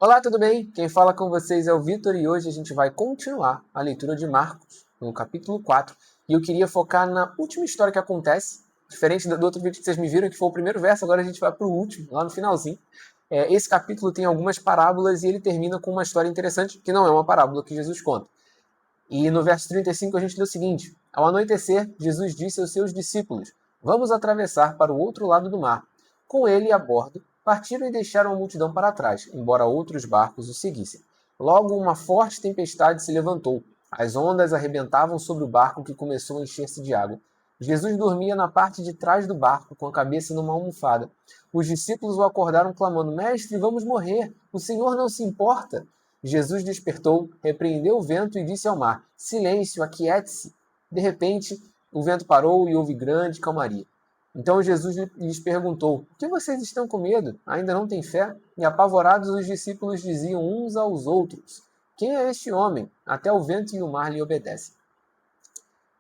Olá, tudo bem? Quem fala com vocês é o Vitor e hoje a gente vai continuar a leitura de Marcos, no capítulo 4. E eu queria focar na última história que acontece, diferente do outro vídeo que vocês me viram, que foi o primeiro verso, agora a gente vai para o último, lá no finalzinho. Esse capítulo tem algumas parábolas e ele termina com uma história interessante, que não é uma parábola que Jesus conta. E no verso 35 a gente lê o seguinte: Ao anoitecer, Jesus disse aos seus discípulos: Vamos atravessar para o outro lado do mar. Com ele a bordo, partiram e deixaram a multidão para trás, embora outros barcos o seguissem. Logo uma forte tempestade se levantou. As ondas arrebentavam sobre o barco que começou a encher-se de água. Jesus dormia na parte de trás do barco, com a cabeça numa almofada. Os discípulos o acordaram clamando: Mestre, vamos morrer! O Senhor não se importa? Jesus despertou, repreendeu o vento e disse ao mar: Silêncio, aquiete-se. De repente, o vento parou e houve grande calmaria. Então Jesus lhes perguntou: Por que vocês estão com medo? Ainda não têm fé? E apavorados, os discípulos diziam uns aos outros: Quem é este homem? Até o vento e o mar lhe obedecem.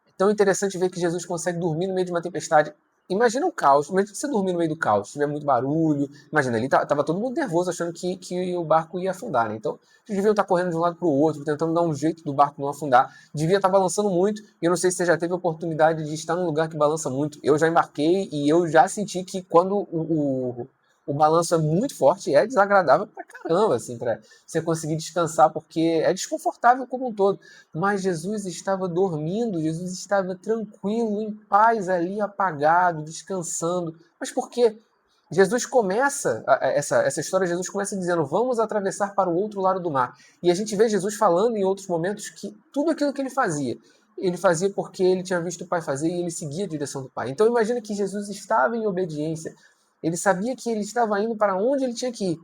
É tão interessante ver que Jesus consegue dormir no meio de uma tempestade. Imagina o caos, imagina você dormir no meio do caos, se tiver muito barulho. Imagina, ali tava todo mundo nervoso, achando que o barco ia afundar, né? Então, eles deviam estar correndo de um lado para o outro, tentando dar um jeito do barco não afundar. Devia estar balançando muito, e eu não sei se você já teve a oportunidade de estar num lugar que balança muito. Eu já embarquei e eu já senti que quando o balanço é muito forte, é desagradável pra caramba, assim, pra você conseguir descansar, porque é desconfortável como um todo. Mas Jesus estava dormindo, Jesus estava tranquilo, em paz ali, apagado, descansando. Mas por quê? Jesus começa, essa história, Jesus começa dizendo: Vamos atravessar para o outro lado do mar. E a gente vê Jesus falando em outros momentos que tudo aquilo que ele fazia porque ele tinha visto o Pai fazer e ele seguia a direção do Pai. Então imagina que Jesus estava em obediência. Ele sabia que ele estava indo para onde ele tinha que ir.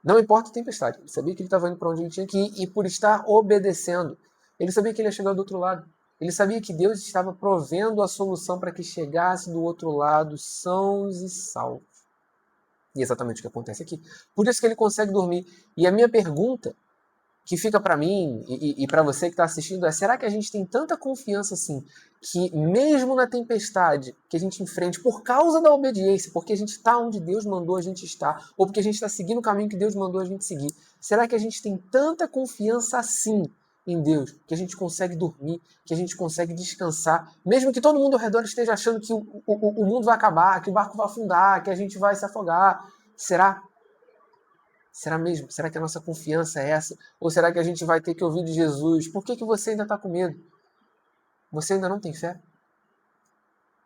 Não importa a tempestade. Ele sabia que ele estava indo para onde ele tinha que ir e por estar obedecendo. Ele sabia que ele ia chegar do outro lado. Ele sabia que Deus estava provendo a solução para que chegasse do outro lado sãos e salvos. E é exatamente o que acontece aqui. Por isso que ele consegue dormir. E a minha pergunta, que fica para mim e para você que está assistindo, é: será que a gente tem tanta confiança assim, que mesmo na tempestade que a gente enfrente, por causa da obediência, porque a gente está onde Deus mandou a gente estar, ou porque a gente está seguindo o caminho que Deus mandou a gente seguir, será que a gente tem tanta confiança assim em Deus, que a gente consegue dormir, que a gente consegue descansar, mesmo que todo mundo ao redor esteja achando que o mundo vai acabar, que o barco vai afundar, que a gente vai se afogar? Será? Será mesmo? Será que a nossa confiança é essa? Ou será que a gente vai ter que ouvir de Jesus: Por que você ainda está com medo? Você ainda não tem fé?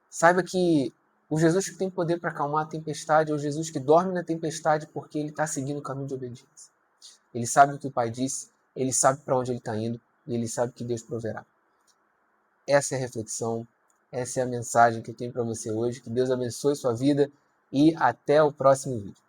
Saiba que o Jesus que tem poder para acalmar a tempestade é o Jesus que dorme na tempestade porque ele está seguindo o caminho de obediência. Ele sabe o que o Pai disse, ele sabe para onde ele está indo e ele sabe que Deus proverá. Essa é a reflexão, essa é a mensagem que eu tenho para você hoje. Que Deus abençoe sua vida e até o próximo vídeo.